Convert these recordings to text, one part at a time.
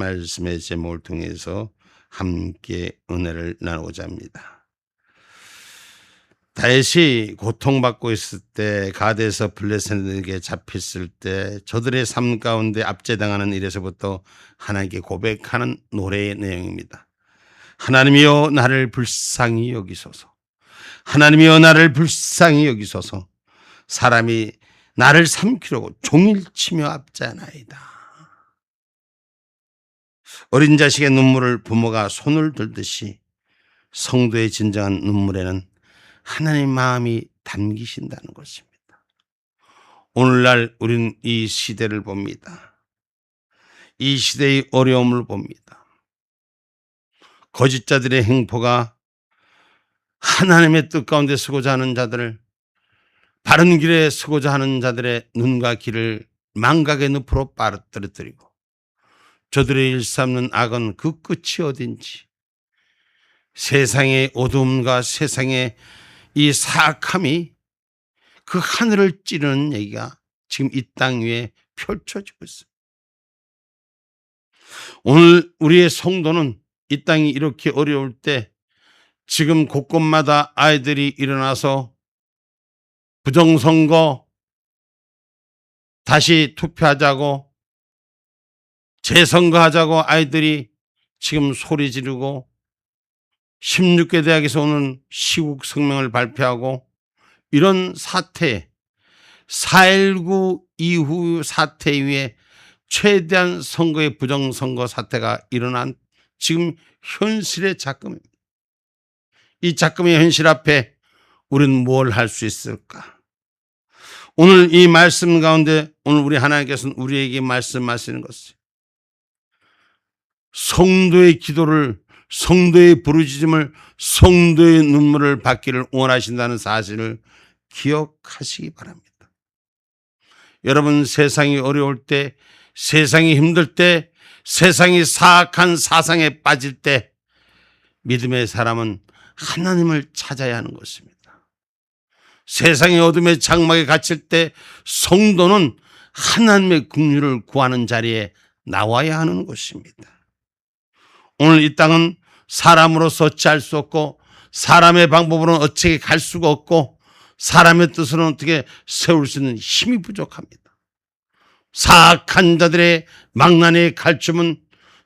말씀의 제목을 통해서 함께 은혜를 나누고자 합니다. 다윗이 고통받고 있을 때, 가데에서 블레셋에게 잡혔을 때 저들의 삶 가운데 압제당하는 일에서부터 하나님께 고백하는 노래의 내용입니다. 하나님이여 나를 불쌍히 여기소서. 하나님이여 나를 불쌍히 여기소서. 사람이 나를 삼키려고 종일 치며 압제하나이다. 어린 자식의 눈물을 부모가 손을 들듯이 성도의 진정한 눈물에는 하나님의 마음이 담기신다는 것입니다. 오늘날 우리는 이 시대를 봅니다. 이 시대의 어려움을 봅니다. 거짓자들의 행포가 하나님의 뜻 가운데 서고자 하는 자들을, 바른 길에 서고자 하는 자들의 눈과 귀를 망각의 늪으로 빠뜨리고, 저들의 일삼는 악은 그 끝이 어딘지, 세상의 어두움과 세상의 이 사악함이 그 하늘을 찌르는 얘기가 지금 이 땅 위에 펼쳐지고 있습니다. 오늘 우리의 성도는 이 땅이 이렇게 어려울 때 지금 곳곳마다 아이들이 일어나서 부정선거 다시 투표하자고, 재선거하자고 아이들이 지금 소리 지르고, 16개 대학에서 오는 시국 성명을 발표하고, 이런 사태, 4.19 이후 사태 이후에 최대한 선거의 부정선거 사태가 일어난 지금 현실의 작금입니다. 이 작금의 현실 앞에 우리는 뭘 할 수 있을까? 오늘 이 말씀 가운데 오늘 우리 하나님께서는 우리에게 말씀하시는 것이, 성도의 기도를, 성도의 부르짖음을, 성도의 눈물을 받기를 원하신다는 사실을 기억하시기 바랍니다. 여러분, 세상이 어려울 때, 세상이 힘들 때, 세상이 사악한 사상에 빠질 때 믿음의 사람은 하나님을 찾아야 하는 것입니다. 세상의 어둠의 장막에 갇힐 때 성도는 하나님의 긍휼을 구하는 자리에 나와야 하는 것입니다. 오늘 이 땅은 사람으로서 어찌할 수 없고, 사람의 방법으로는 어떻게 갈 수가 없고, 사람의 뜻으로는 어떻게 세울 수 있는 힘이 부족합니다. 사악한 자들의 망나니의 칼춤은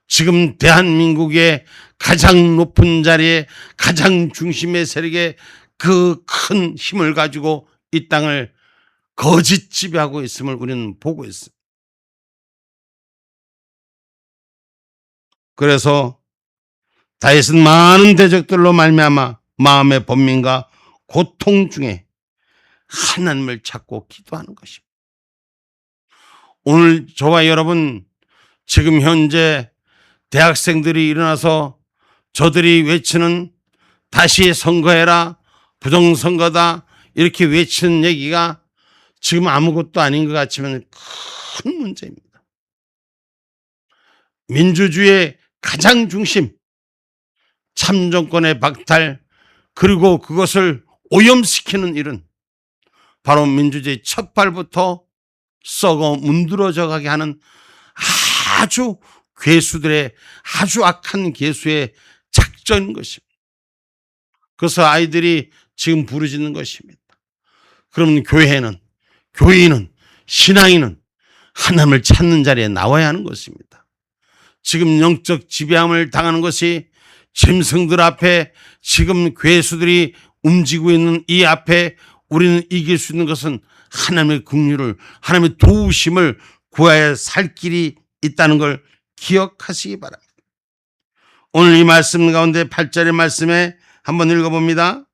지금 대한민국의 가장 높은 자리에, 가장 중심의 세력에 그 큰 힘을 가지고 이 땅을 거짓 지배하고 있음을 우리는 보고 있습니다. 그래서 다윗은 많은 대적들로 말미암아 마음의 번민과 고통 중에 하나님을 찾고 기도하는 것입니다. 오늘 저와 여러분, 지금 현재 대학생들이 일어나서 저들이 외치는 다시 선거해라, 부정선거다, 이렇게 외치는 얘기가 지금 아무것도 아닌 것 같지만 큰 문제입니다. 민주주의의 가장 중심, 참정권의 박탈, 그리고 그것을 오염시키는 일은 바로 민주주의 첫 발부터 썩어 문드러져 가게 하는 아주 괴수들의, 아주 악한 괴수의 작전인 것입니다. 그래서 아이들이 지금 부르짖는 것입니다. 그러면 교회는, 교인은, 신앙인은 하나님을 찾는 자리에 나와야 하는 것입니다. 지금 영적 지배함을 당하는 것이 짐승들 앞에, 지금 괴수들이 움직이고 있는 이 앞에 우리는 이길 수 있는 것은 하나님의 긍휼을, 하나님의 도우심을 구하여 살 길이 있다는 걸 기억하시기 바랍니다. 오늘 이 말씀 가운데 8절의 말씀에 한번 읽어봅니다.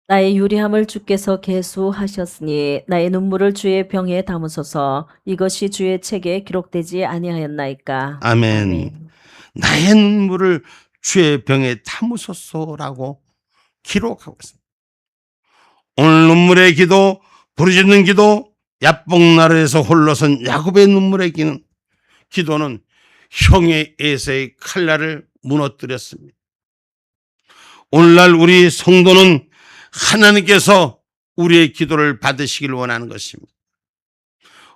나의 유리함을 주께서 계수하셨으니 나의 눈물을 주의 병에 담으소서. 이것이 주의 책에 기록되지 아니하였나이까. 아멘. 나의 눈물을 주의 병에 담으소서라고 기록하고 있습니다. 오늘 눈물의 기도, 부르짖는 기도, 야복나루에서 홀로선 야곱의 눈물의 기도는 형의 에서의 칼날을 무너뜨렸습니다. 오늘날 우리 성도는 하나님께서 우리의 기도를 받으시길 원하는 것입니다.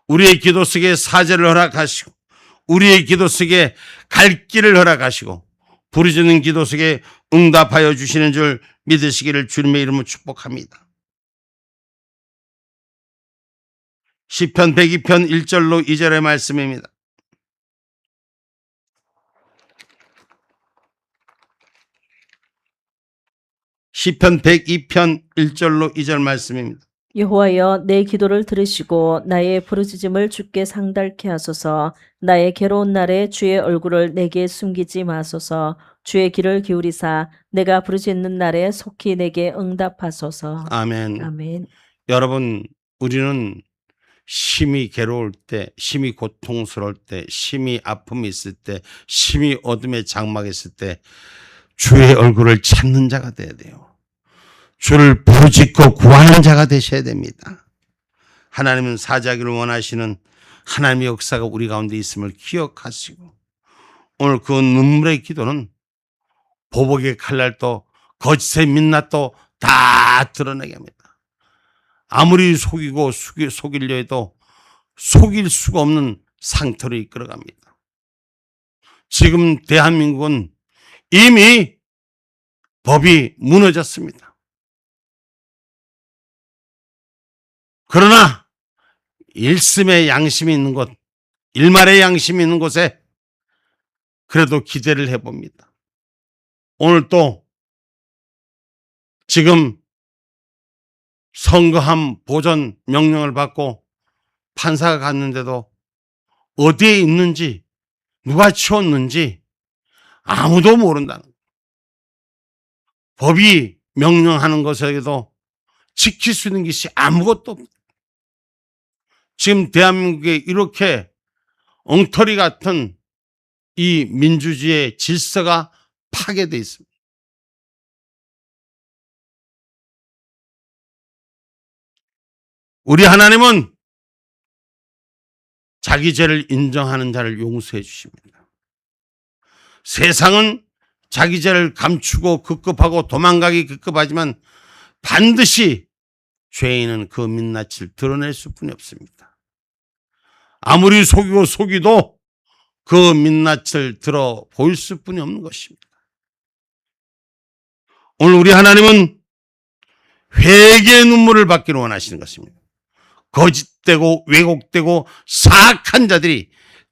우리의 기도 속에 사죄를 허락하시고, 우리의 기도 속에 갈 길을 허락하시고 부르짖는 기도 속에 응답하여 주시는 줄 믿으시기를 주님의 이름으로 축복합니다. 시편 102편 1절로 2절의 말씀입니다. 시편 102편 1절로 2절 말씀입니다. 여호와여 내 기도를 들으시고 나의 부르짖음을 주께 상달케 하소서. 나의 괴로운 날에 주의 얼굴을 내게 숨기지 마소서. 주의 귀를 기울이사 내가 부르짖는 날에 속히 내게 응답하소서. 아멘. 아멘. 여러분, 우리는 심히 괴로울 때, 심히 고통스러울 때, 심히 아픔이 있을 때, 심히 어둠의 장막에 있을 때 주의 얼굴을 찾는 자가 돼야 돼요. 주를 부르짖고 구하는 자가 되셔야 됩니다. 하나님은 사자기를 원하시는 하나님의 역사가 우리 가운데 있음을 기억하시고 오늘 그 눈물의 기도는 보복의 칼날도 거짓의 민낯도 다 드러내게 합니다. 아무리 속이고 속이려 해도 속일 수가 없는 상태로 이끌어갑니다. 지금 대한민국은 이미 법이 무너졌습니다. 그러나 일심의 양심이 있는 곳, 일말의 양심이 있는 곳에 그래도 기대를 해봅니다. 오늘 또 지금 선거함 보전 명령을 받고 판사가 갔는데도 어디에 있는지 누가 치웠는지 아무도 모른다는 거예요. 법이 명령하는 것에도 지킬 수 있는 것이 아무것도 없습니다. 지금 대한민국에 이렇게 엉터리 같은 이 민주주의의 질서가 파괴되어 있습니다. 우리 하나님은 자기 죄를 인정하는 자를 용서해 주십니다. 세상은 자기 죄를 감추고 급급하고 도망가기 급급하지만 반드시 죄인은 그 민낯을 드러낼 수뿐이 없습니다. 아무리 속이고 속이도 그 민낯을 들어 보일 수뿐이 없는 것입니다. 오늘 우리 하나님은 회개의 눈물을 받기를 원하시는 것입니다. 거짓되고 왜곡되고 사악한 자들이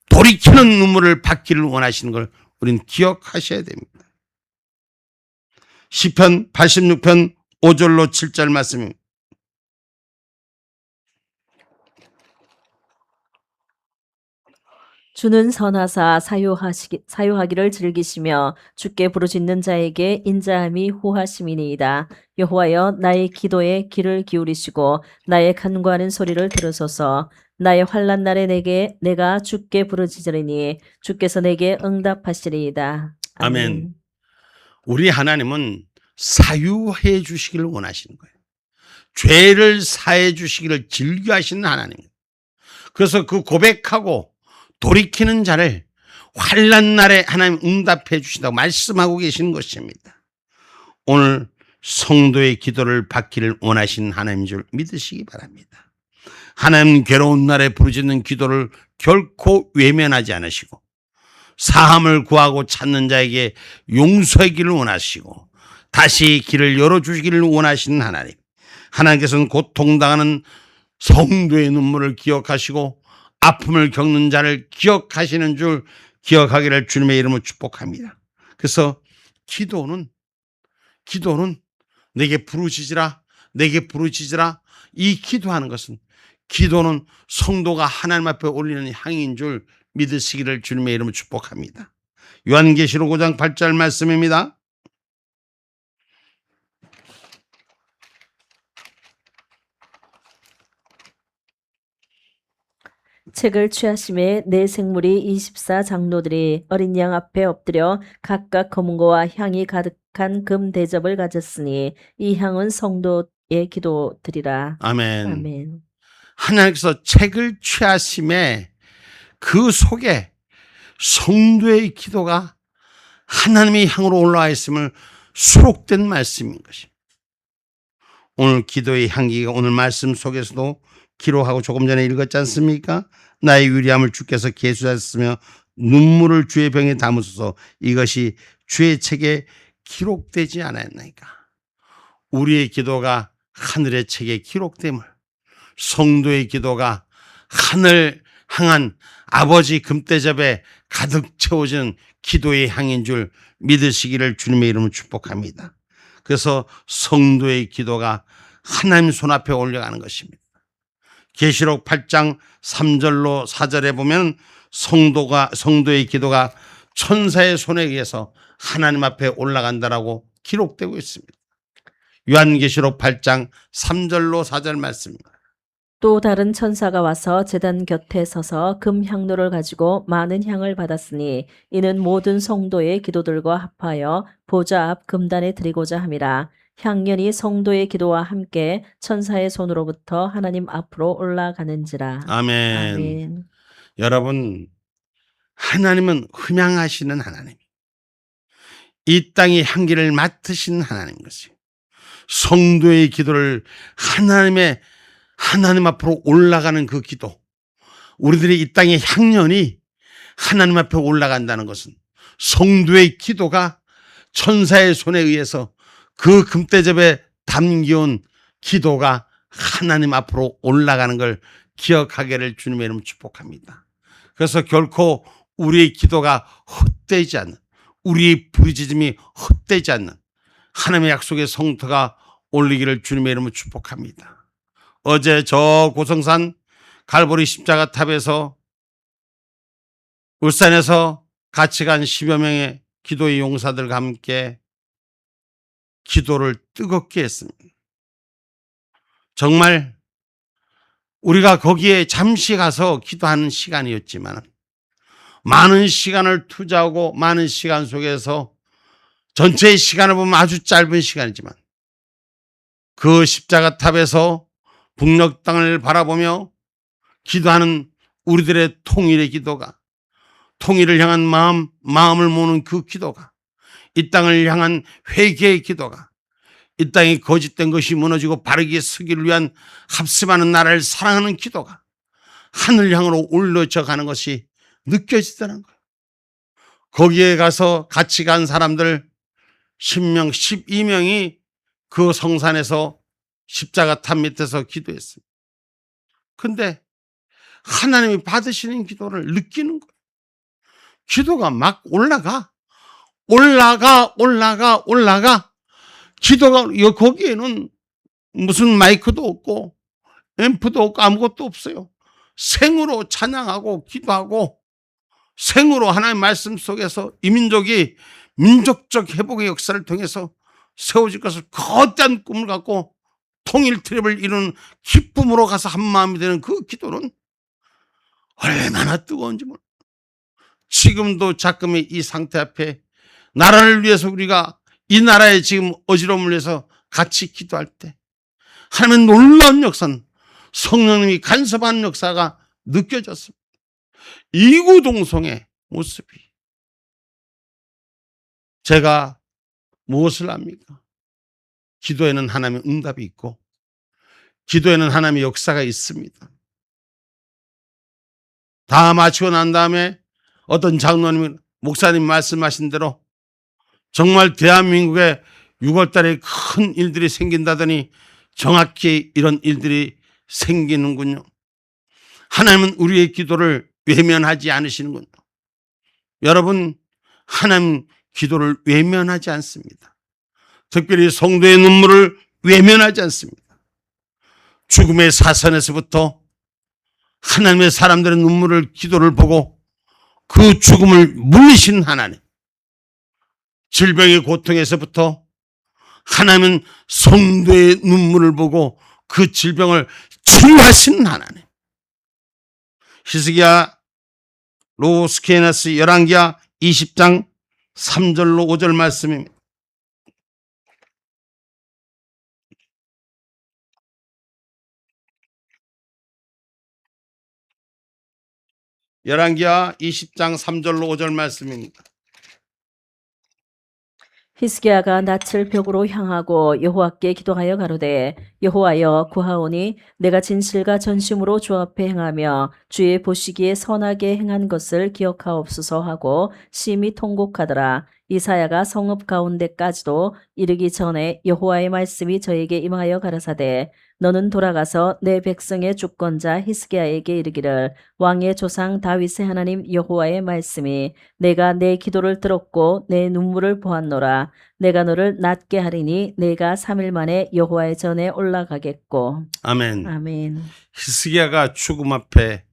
돌이키는 눈물을 받기를 원하시는 걸 우리는 기억하셔야 됩니다. 시편 86편 5절로 7절 말씀입니다. 주는 선하사 사유하기를 즐기시며 주께 부르짖는 자에게 인자함이 호하심이니이다. 여호와여 나의 기도에 귀를 기울이시고 나의 간구하는 소리를 들으소서. 나의 환난 날에 내가 주께 부르짖으리니 주께서 내게 응답하시리이다. 아멘. 우리 하나님은 사유해 주시기를 원하시는 거예요. 죄를 사해 주시기를 즐겨하시는 하나님입니다. 그래서 그 고백하고 돌이키는 자를 환난 날에 하나님 응답해 주신다고 말씀하고 계시는 것입니다. 오늘 성도의 기도를 받기를 원하시는 하나님인 줄 믿으시기 바랍니다. 하나님 괴로운 날에 부르짖는 기도를 결코 외면하지 않으시고 사함을 구하고 찾는 자에게 용서하기를 원하시고 다시 길을 열어주시기를 원하시는 하나님. 하나님께서는 고통당하는 성도의 눈물을 기억하시고 아픔을 겪는 자를 기억하시는 줄 기억하기를 주님의 이름으로 축복합니다. 그래서 기도는 내게 부르짖으라 이 기도하는 것은 기도는 성도가 하나님 앞에 올리는 향인 줄 믿으시기를 주님의 이름으로 축복합니다. 요한계시록 5장 8절 말씀입니다. 책을 취하심에 네 생물이 24 장로들이 어린 양 앞에 엎드려 각각 검은고와 향이 가득한 금 대접을 가졌으니 이 향은 성도의 기도드리라. 아멘. 아멘. 하나님께서 책을 취하심에 그 속에 성도의 기도가 하나님의 향으로 올라와 있음을 수록된 말씀인 것입니다. 오늘 기도의 향기가 오늘 말씀 속에서도 기록하고 조금 전에 읽었지 않습니까? 나의 유리함을 주께서 계수하셨으며 눈물을 주의 병에 담으소서. 이것이 주의 책에 기록되지 않았나이까. 우리의 기도가 하늘의 책에 기록됨을, 성도의 기도가 하늘 향한 아버지 금대접에 가득 채워진 기도의 향인 줄 믿으시기를 주님의 이름으로 축복합니다. 그래서 성도의 기도가 하나님 손 앞에 올려가는 것입니다. 계시록 8장 3절로 4절에 보면 성도의 기도가 천사의 손에 의해서 하나님 앞에 올라간다라고 기록되고 있습니다. 요한계시록 8장 3절로 4절 말씀입니다. 또 다른 천사가 와서 제단 곁에 서서 금 향로를 가지고 많은 향을 받았으니 이는 모든 성도의 기도들과 합하여 보좌 앞 금단에 드리고자 함이라. 향연이 성도의 기도와 함께 천사의 손으로부터 하나님 앞으로 올라가는지라. 아멘. 아멘. 여러분, 하나님은 흠양하시는 하나님, 이 땅의 향기를 맡으신 하나님 것이에요. 성도의 기도를 하나님 앞으로 올라가는 그 기도, 우리들의 이 땅의 향연이 하나님 앞에 올라간다는 것은 성도의 기도가 천사의 손에 의해서 그 금대접에 담겨온 기도가 하나님 앞으로 올라가는 걸 기억하기를 주님의 이름으로 축복합니다. 그래서 결코 우리의 기도가 헛되지 않는, 우리의 부르짖음이 헛되지 않는 하나님의 약속의 성토가 올리기를 주님의 이름으로 축복합니다. 어제 저 고성산 갈보리 십자가 탑에서 울산에서 같이 간 10여 명의 기도의 용사들과 함께 기도를 뜨겁게 했습니다. 정말 우리가 거기에 잠시 가서 기도하는 시간이었지만 많은 시간을 투자하고 많은 시간 속에서 전체의 시간을 보면 아주 짧은 시간이지만 그 십자가 탑에서 북녘 땅을 바라보며 기도하는 우리들의 통일의 기도가, 통일을 향한 마음을 모으는 그 기도가, 이 땅을 향한 회개의 기도가, 이 땅이 거짓된 것이 무너지고 바르게 서기를 위한 합심하는 나라를 사랑하는 기도가 하늘 향으로 올려져 가는 것이 느껴지더라는 거예요. 거기에 가서 같이 간 사람들 10명, 12명이 그 성산에서 십자가 탑 밑에서 기도했습니다. 근데 하나님이 받으시는 기도를 느끼는 거예요. 기도가 막 올라가. 기도가, 거기에는 무슨 마이크도 없고 앰프도 없고 아무것도 없어요. 생으로 찬양하고 기도하고 생으로 하나님의 말씀 속에서 이 민족이 민족적 회복의 역사를 통해서 세워질 것을 거대한 꿈을 갖고 통일 트립을 이루는 기쁨으로 가서 한 마음이 되는 그 기도는 얼마나 뜨거운지 몰라요. 지금도 자꾸만 이 상태 앞에 나라를 위해서 우리가 이 나라의 지금 어지러움을 위해서 같이 기도할 때 하나님의 놀라운 역사는 성령님이 간섭하는 역사가 느껴졌습니다. 이구동성의 모습이. 제가 무엇을 합니까? 기도에는 하나님의 응답이 있고 기도에는 하나님의 역사가 있습니다. 다 마치고 난 다음에 어떤 장로님이 목사님 말씀하신 대로 정말 대한민국에 6월 달에 큰 일들이 생긴다더니 정확히 이런 일들이 생기는군요. 하나님은 우리의 기도를 외면하지 않으시는군요. 여러분, 하나님 기도를 외면하지 않습니다. 특별히 성도의 눈물을 외면하지 않습니다. 죽음의 사선에서부터 하나님의 사람들의 눈물을, 기도를 보고 그 죽음을 물리신 하나님, 질병의 고통에서부터 하나님은 성도의 눈물을 보고 그 질병을 치유하시는 하나님. 히스기야 로스케나스 열왕기하 20장 3절로 5절 말씀입니다. 열왕기하 20장 3절로 5절 말씀입니다. 히스기야가 낯을 벽으로 향하고 여호와께 기도하여 가로되 여호와여 구하오니 내가 진실과 전심으로 주 앞에 행하며 주의 보시기에 선하게 행한 것을 기억하옵소서 하고 심히 통곡하더라. 이사야가 성읍 가운데까지도 이르기 전에 여호와의 말씀이 저에게 임하여 가라사대 너는 돌아가서 내 백성의 주권자 히스기야에게 이르기를 왕의 조상 다윗의 하나님 여호와의 말씀이 내가 내 기도를 들었고 내 눈물을 보았노라. 내가 너를 낫게 하리니 내가 3일 만에 여호와의 전에 올라가겠고. 아멘. 아멘. 히스기야가 죽음 앞에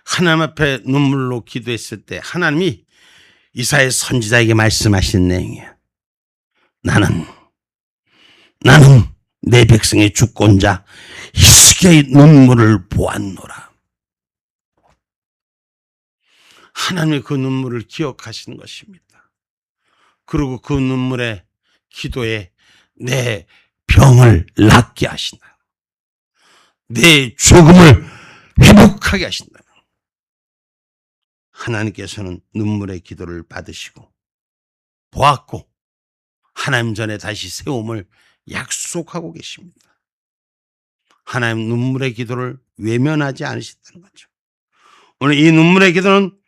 하나님 앞에 눈물로 기도했을 때 하나님이 이사야 선지자에게 말씀하신 내용이야. 나는 내 백성의 주권자 히스기야의 눈물을 보았노라. 하나님의 그 눈물을 기억하시는 것입니다. 그리고 그 눈물의 기도에 내 병을 낫게 하신다. 내 죽음을 회복하게 하신다. 하나님께서는 눈물의 기도를 받으시고 보았고 하나님 전에 다시 세움을 약속하고 계십니다. 하나님 눈물의 기도를 외면하지 않으신다는 거죠. 오늘 이 눈물의 기도는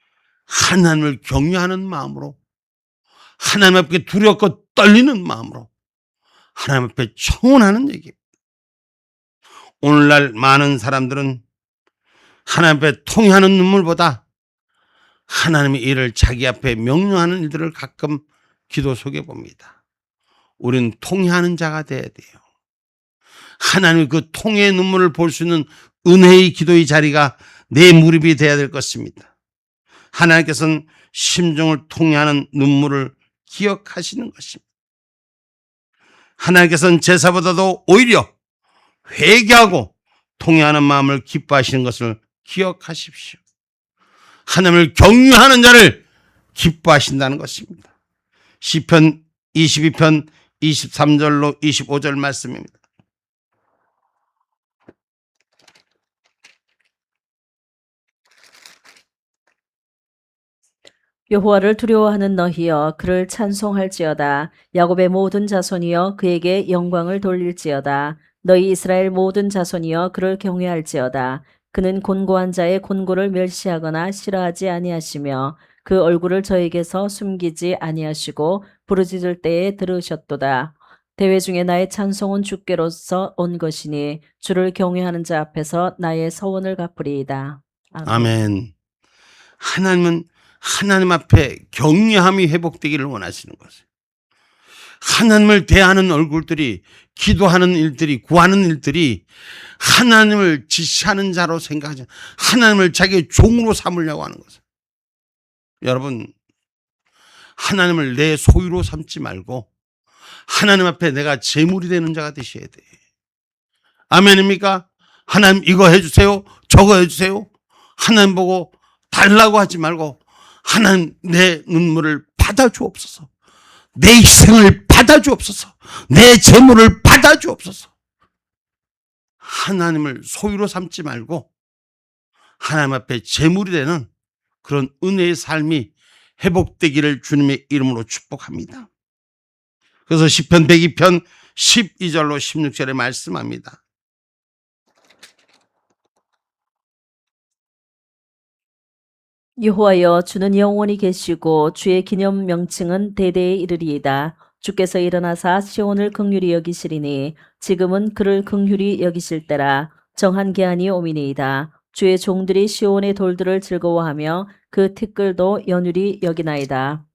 하나님을 경외하는 마음으로 하나님 앞에 두렵고 떨리는 마음으로 하나님 앞에 청혼하는 얘기입니다. 오늘날 많은 사람들은 하나님 앞에 통회하는 눈물보다 하나님의 일을 자기 앞에 명령하는 일들을 가끔 기도 속에 봅니다. 우리는 통회하는 자가 돼야 돼요. 하나님의 그 통회의 눈물을 볼 수 있는 은혜의 기도의 자리가 내 무릎이 돼야 될 것입니다. 하나님께서는 심정을 통회하는 눈물을 기억하시는 것입니다. 하나님께서는 제사보다도 오히려 회개하고 통회하는 마음을 기뻐하시는 것을 기억하십시오. 하나님을 경외하는 자를 기뻐하신다는 것입니다. 시편 22편 23절로 25절 말씀입니다. 여호와를 두려워하는 너희여 그를 찬송할지어다. 야곱의 모든 자손이여 그에게 영광을 돌릴지어다. 너희 이스라엘 모든 자손이여 그를 경외할지어다. 그는 곤고한 자의 곤고를 멸시하거나 싫어하지 아니하시며 그 얼굴을 저에게서 숨기지 아니하시고 부르짖을 때에 들으셨도다. 대회 중에 나의 찬송은 주께로서 온 것이니 주를 경외하는 자 앞에서 나의 서원을 갚으리이다. 아멘. 하나님은 하나님 앞에 경외함이 회복되기를 원하시는 것이에요. 하나님을 대하는 얼굴들이, 기도하는 일들이, 구하는 일들이 하나님을 지시하는 자로 생각하지, 하나님을 자기의 종으로 삼으려고 하는 것이에요. 여러분, 하나님을 내 소유로 삼지 말고 하나님 앞에 내가 재물이 되는 자가 되셔야 돼. 아멘입니까? 하나님 이거 해주세요, 저거 해주세요. 하나님 보고 달라고 하지 말고 하나님 내 눈물을 받아주옵소서. 내 희생을 받아주옵소서. 내 재물을 받아주옵소서. 하나님을 소유로 삼지 말고 하나님 앞에 재물이 되는 그런 은혜의 삶이 회복되기를 주님의 이름으로 축복합니다. 그래서 시편 102편 12절로 16절에 말씀합니다. 여호와여 주는 영원히 계시고 주의 기념 명칭은 대대에 이르리이다. 주께서 일어나사 시온을 긍휼히 여기시리니 지금은 그를 긍휼히 여기실 때라. 정한 기한이 오미니이다. 주의 종들이 시온의 돌들을 즐거워하며 그 티끌도 연율이 여기나이다.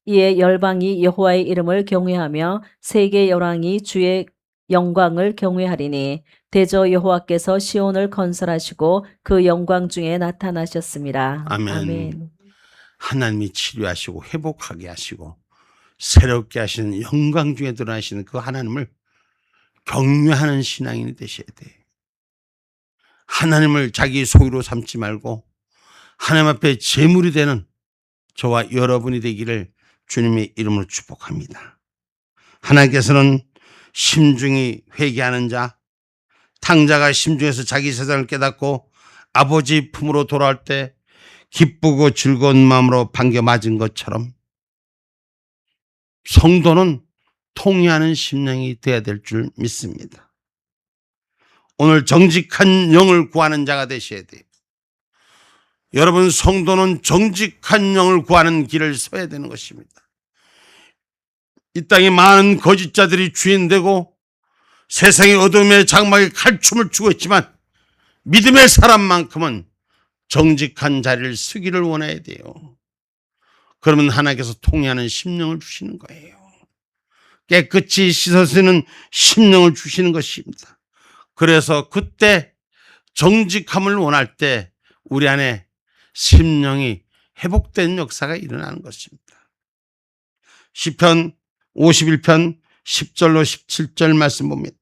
이에 열방이 여호와의 이름을 경외하며 세계 열왕이 주의 영광을 경외하리니 대저 여호와께서 시온을 건설하시고 그 영광 중에 나타나셨습니다. 아멘. 하나님이 치료하시고 회복하게 하시고 새롭게 하시는 영광 중에 드러나시는 그 하나님을 경외하는 신앙인이 되셔야 돼. 하나님을 자기 소유로 삼지 말고 하나님 앞에 재물이 되는 저와 여러분이 되기를 주님의 이름으로 축복합니다. 하나님께서는 심중히 회개하는 자, 탕자가 심중에서 자기 세상을 깨닫고 아버지 품으로 돌아올 때 기쁘고 즐거운 마음으로 반겨 맞은 것처럼 성도는 통회하는 심령이 되어야 될 줄 믿습니다. 오늘 정직한 영을 구하는 자가 되셔야 돼요. 여러분, 성도는 정직한 영을 구하는 길을 서야 되는 것입니다. 이 땅에 많은 거짓자들이 주인되고 세상의 어둠의 장막에 칼춤을 추고 있지만 믿음의 사람만큼은 정직한 자리를 쓰기를 원해야 돼요. 그러면 하나님께서 통회하는 심령을 주시는 거예요. 깨끗이 씻어지는 심령을 주시는 것입니다. 그래서 그때 정직함을 원할 때 우리 안에 심령이 회복된 역사가 일어나는 것입니다. 시편 51편 10절로 17절 말씀 봅니다.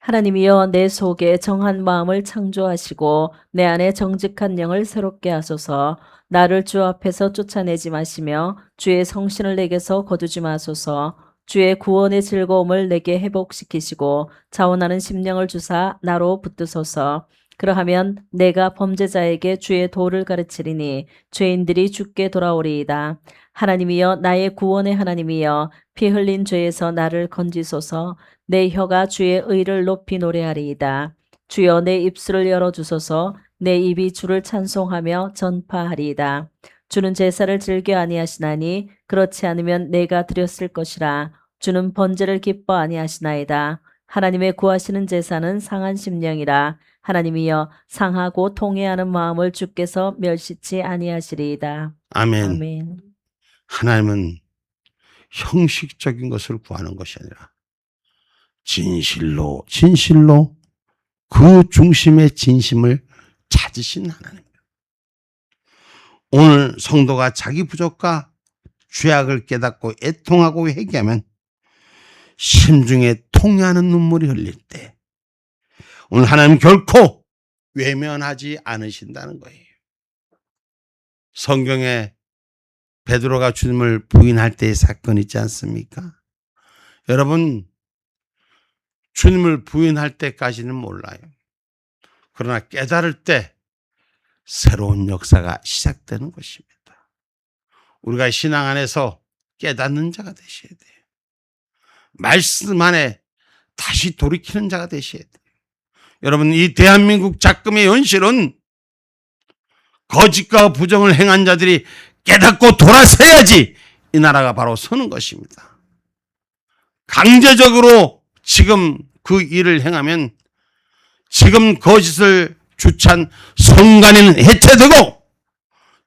하나님이여 내 속에 정한 마음을 창조하시고 내 안에 정직한 영을 새롭게 하소서. 나를 주 앞에서 쫓아내지 마시며 주의 성신을 내게서 거두지 마소서. 주의 구원의 즐거움을 내게 회복시키시고 자원하는 심령을 주사 나로 붙드소서. 그러하면 내가 범죄자에게 주의 도를 가르치리니 죄인들이 주께 돌아오리이다. 하나님이여 나의 구원의 하나님이여 피 흘린 죄에서 나를 건지소서. 내 혀가 주의 의를 높이 노래하리이다. 주여 내 입술을 열어주소서. 내 입이 주를 찬송하며 전파하리이다. 주는 제사를 즐겨 아니하시나니 그렇지 않으면 내가 드렸을 것이라. 주는 번제를 기뻐 아니하시나이다. 하나님의 구하시는 제사는 상한 심령이라. 하나님이여 상하고 통회하는 마음을 주께서 멸시치 아니하시리이다. 아멘. 아멘. 하나님은 형식적인 것을 구하는 것이 아니라 진실로 그 중심의 진심을 찾으신 하나님입니다. 오늘 성도가 자기 부족과 죄악을 깨닫고 애통하고 회개하면 심중에 통회하는 눈물이 흘릴 때 오늘 하나님 결코 외면하지 않으신다는 거예요. 성경에 베드로가 주님을 부인할 때의 사건 있지 않습니까? 여러분, 주님을 부인할 때까지는 몰라요. 그러나 깨달을 때 새로운 역사가 시작되는 것입니다. 우리가 신앙 안에서 깨닫는 자가 되셔야 돼요. 말씀 안에 다시 돌이키는 자가 되셔야 돼요. 여러분, 이 대한민국 작금의 현실은 거짓과 부정을 행한 자들이 깨닫고 돌아서야지 이 나라가 바로 서는 것입니다. 강제적으로 지금 그 일을 행하면 지금 거짓을 주찬 선관위는 해체되고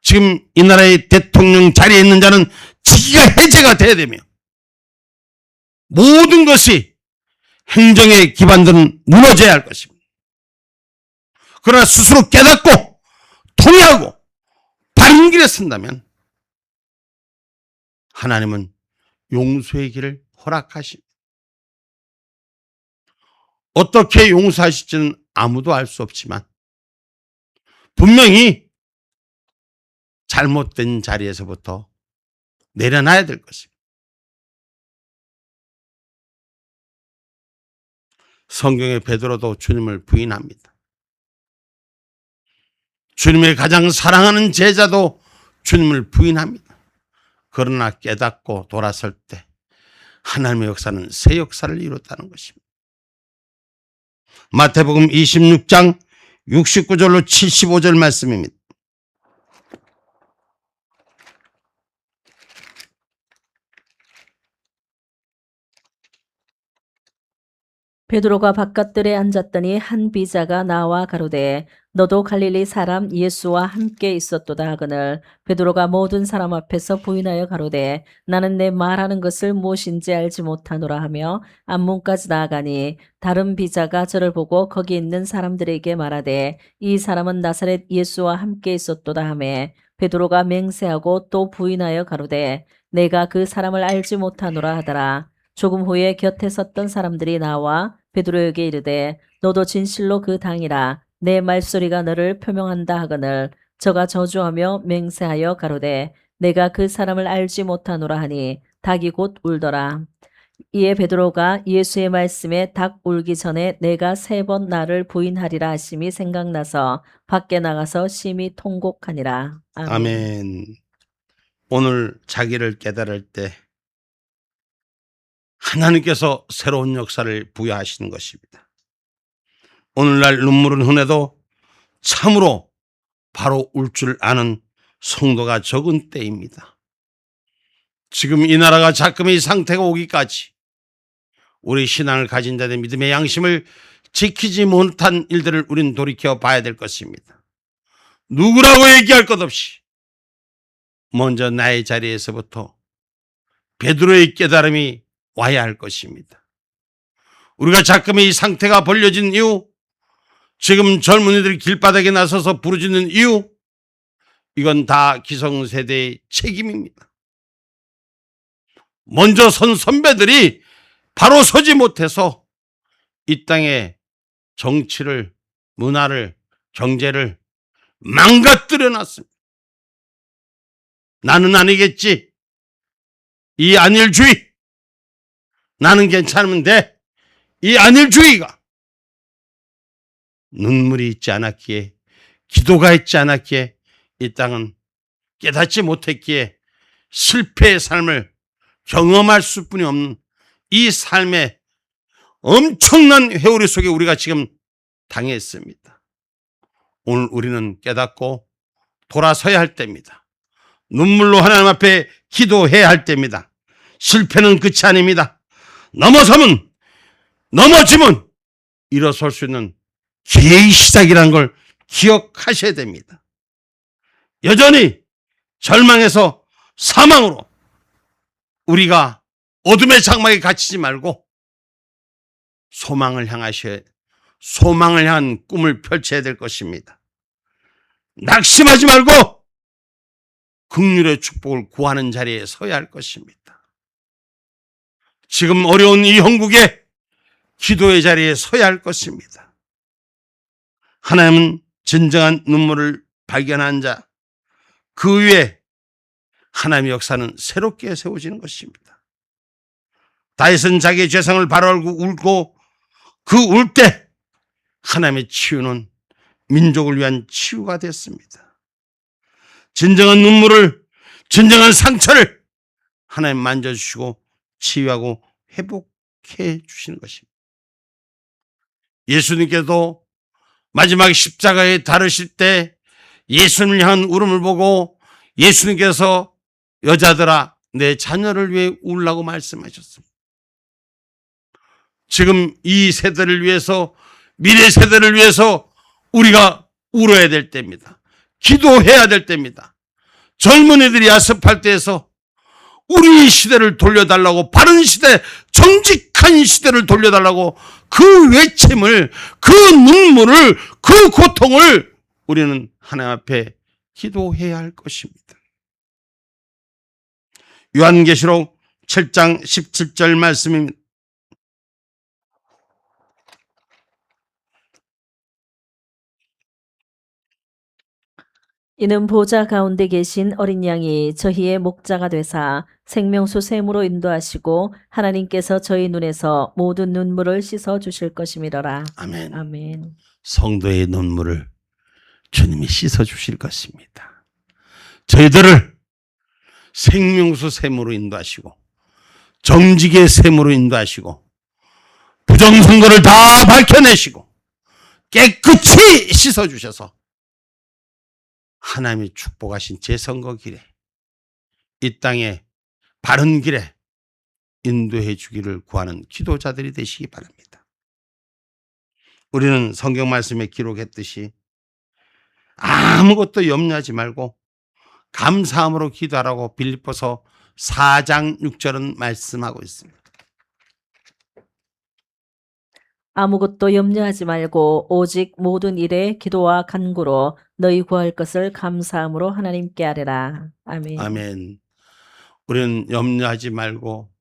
지금 이 나라의 대통령 자리에 있는 자는 직위가 해제가 돼야 되며 모든 것이 행정의 기반들은 무너져야 할 것입니다. 그러나 스스로 깨닫고 통회하고 바른 길에 쓴다면 하나님은 용서의 길을 허락하십니다. 어떻게 용서하실지는 아무도 알 수 없지만 분명히 잘못된 자리에서부터 내려놔야 될 것입니다. 성경의 베드로도 주님을 부인합니다. 주님의 가장 사랑하는 제자도 주님을 부인합니다. 그러나 깨닫고 돌아설 때 하나님의 역사는 새 역사를 이뤘다는 것입니다. 마태복음 26장 69절로 75절 말씀입니다. 베드로가 바깥들에 앉았더니 한 비자가 나와 가로되 너도 갈릴리 사람 예수와 함께 있었도다 하거늘 베드로가 모든 사람 앞에서 부인하여 가로되 나는 내 말하는 것을 무엇인지 알지 못하노라 하며 안문까지 나아가니 다른 비자가 저를 보고 거기 있는 사람들에게 말하되 이 사람은 나사렛 예수와 함께 있었도다 하매 베드로가 맹세하고 또 부인하여 가로되 내가 그 사람을 알지 못하노라 하더라. 조금 후에 곁에 섰던 사람들이 나와 베드로에게 이르되 너도 진실로 그 당이라 내 말소리가 너를 표명한다 하거늘 저가 저주하며 맹세하여 가로되 내가 그 사람을 알지 못하노라 하니 닭이 곧 울더라. 이에 베드로가 예수의 말씀에 닭 울기 전에 내가 3번 나를 부인하리라 하심이 생각나서 밖에 나가서 심히 통곡하니라. 아멘. 아멘. 오늘 자기를 깨달을 때 하나님께서 새로운 역사를 부여하시는 것입니다. 오늘날 눈물은 흔해도 참으로 바로 울 줄 아는 성도가 적은 때입니다. 지금 이 나라가 자꾸만 이 상태가 오기까지 우리 신앙을 가진 자들의 믿음의 양심을 지키지 못한 일들을 우린 돌이켜 봐야 될 것입니다. 누구라고 얘기할 것 없이 먼저 나의 자리에서부터 베드로의 깨달음이 와야 할 것입니다. 우리가 자꾸만 이 상태가 벌려진 이유, 지금 젊은이들이 길바닥에 나서서 부르짖는 이유, 이건 다 기성세대의 책임입니다. 먼저 선 선배들이 바로 서지 못해서 이 땅의 정치를, 문화를, 경제를 망가뜨려 놨습니다. 나는 아니겠지. 이 안일주의. 나는 괜찮으면 돼. 이 안일주의가 눈물이 있지 않았기에, 기도가 있지 않았기에, 이 땅은 깨닫지 못했기에 실패의 삶을 경험할 수뿐이 없는 이 삶의 엄청난 회오리 속에 우리가 지금 당했습니다. 오늘 우리는 깨닫고 돌아서야 할 때입니다. 눈물로 하나님 앞에 기도해야 할 때입니다. 실패는 끝이 아닙니다. 넘어지면 일어설 수 있는 기회의 시작이라는 걸 기억하셔야 됩니다. 여전히 절망에서 사망으로 우리가 어둠의 장막에 갇히지 말고 소망을 향한 꿈을 펼쳐야 될 것입니다. 낙심하지 말고 긍휼의 축복을 구하는 자리에 서야 할 것입니다. 지금 어려운 이 형국에 기도의 자리에 서야 할 것입니다. 하나님은 진정한 눈물을 발견한 자, 그 위에 하나님의 역사는 새롭게 세워지는 것입니다. 다윗은 자기의 죄성을 바로 알고 울고 그 울 때 하나님의 치유는 민족을 위한 치유가 됐습니다. 진정한 눈물을, 진정한 상처를 하나님 만져주시고 치유하고 회복해 주시는 것입니다. 예수님께도 마지막 십자가에 달으실 때 예수님을 향한 울음을 보고 예수님께서 여자들아 내 자녀를 위해 울라고 말씀하셨습니다. 지금 이 세대를 위해서, 미래 세대를 위해서 우리가 울어야 될 때입니다. 기도해야 될 때입니다. 젊은이들이 아스팔 때에서 우리 시대를 돌려달라고, 바른 시대, 정직한 시대를 돌려달라고 그 외침을, 그 눈물을, 그 고통을 우리는 하나님 앞에 기도해야 할 것입니다. 요한계시록 7장 17절 말씀입니다. 이는 보좌 가운데 계신 어린 양이 저희의 목자가 되사 생명수 샘으로 인도하시고 하나님께서 저희 눈에서 모든 눈물을 씻어 주실 것임이로라. 아멘. 아멘. 성도의 눈물을 주님이 씻어 주실 것입니다. 저희들을 생명수 샘으로 인도하시고 정직의 샘으로 인도하시고 부정선거를 다 밝혀내시고 깨끗이 씻어 주셔서 하나님이 축복하신 재선거 길에, 이 땅의 바른 길에 인도해 주기를 구하는 기도자들이 되시기 바랍니다. 우리는 성경 말씀에 기록했듯이 아무것도 염려하지 말고 감사함으로 기도하라고 빌립보서 4장 6절은 말씀하고 있습니다. 아무것도 염려하지 말고 오직 모든 일에 기도와 간구로 너희 구할 것을 감사함으로 하나님께 아뢰라. 아멘. 아멘. 우리는 염려하지 말고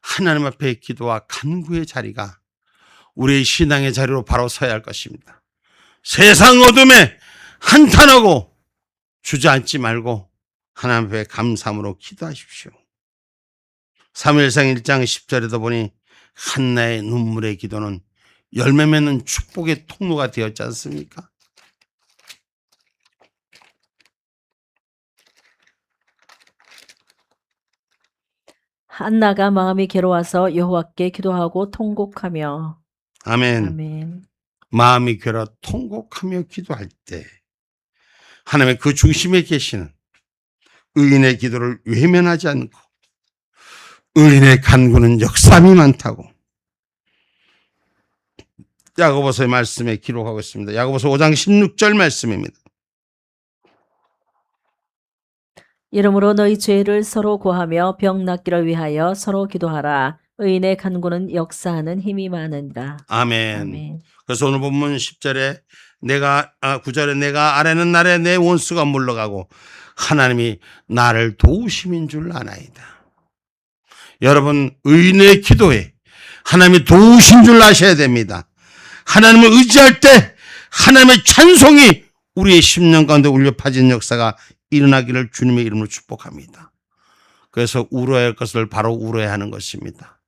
하나님 앞에 기도와 간구의 자리가 우리의 신앙의 자리로 바로 서야 할 것입니다. 세상 어둠에 한탄하고 주저앉지 말고 하나님 앞에 감사함으로 기도하십시오. 사무엘상 1장 10절에도 보니 한나의 눈물의 기도는 열매 맺는 축복의 통로가 되었지 않습니까? 한나가 마음이 괴로워서 여호와께 기도하고 통곡하며. 아멘. 아멘. 마음이 괴로워 통곡하며 기도할 때 하나님의 그 중심에 계시는 의인의 기도를 외면하지 않고 의인의 간구는 역삼이 많다고 야고보서의 말씀에 기록하고 있습니다. 야고보서 5장 16절 말씀입니다. 이러므로 너희 죄를 서로 고하며 병 낫기를 위하여 서로 기도하라. 의인의 간구는 역사하는 힘이 많으니라. 아멘. 아멘. 그래서 오늘 본문 10절에 9절에 내가 아뢰는 날에 내 원수가 물러가고 하나님이 나를 도우심인 줄 아나이다. 여러분, 의인의 기도에 하나님이 도우신 줄 아셔야 됩니다. 하나님을 의지할 때 하나님의 찬송이 우리의 심령 가운데 울려 퍼지는 역사가 일어나기를 주님의 이름으로 축복합니다. 그래서 울어야 할 것을 바로 울어야 하는 것입니다.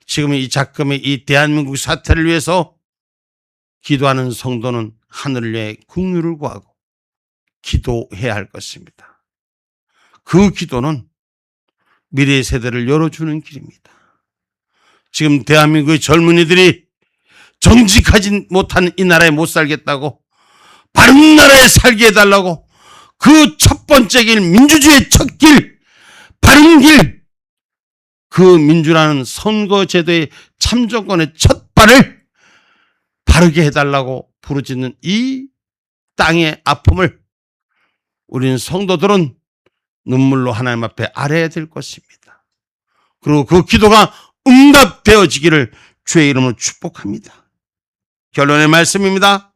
지금 이 작금의 이 대한민국 사태를 위해서 기도하는 성도는 하늘을 위해 긍휼을 구하고 기도해야 할 것입니다. 그 기도는 미래의 세대를 열어주는 길입니다. 지금 대한민국의 젊은이들이 정직하지 못한 이 나라에 못 살겠다고 바른 나라에 살게 해달라고 그 첫 번째 길, 민주주의의 첫 길, 바른 길, 그 민주라는 선거제도의 참정권의 첫 발을 바르게 해달라고 부르짖는 이 땅의 아픔을 우리는 성도들은 눈물로 하나님 앞에 아뢰야 될 것입니다. 그리고 그 기도가 응답되어지기를 주의 이름으로 축복합니다. 결론의 말씀입니다.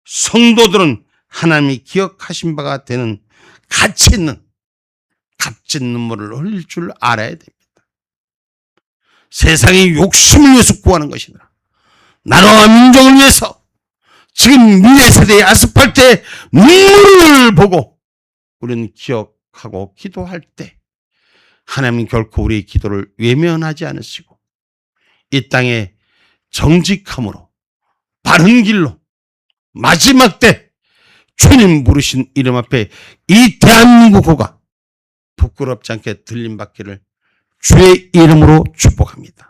성도들은 하나님이 기억하신 바가 되는 가치 있는 값진 눈물을 흘릴 줄 알아야 됩니다. 세상의 욕심을 위해서 구하는 것이라 나라와 민족을 위해서 지금 미래 세대의 아스팔트에 눈물을 보고 우리는 기억하고 기도할 때 하나님은 결코 우리의 기도를 외면하지 않으시고 이 땅에 정직함으로 바른 길로 마지막 때 주님 부르신 이름 앞에 이 대한민국 호가 부끄럽지 않게 들림받기를 주의 이름으로 축복합니다.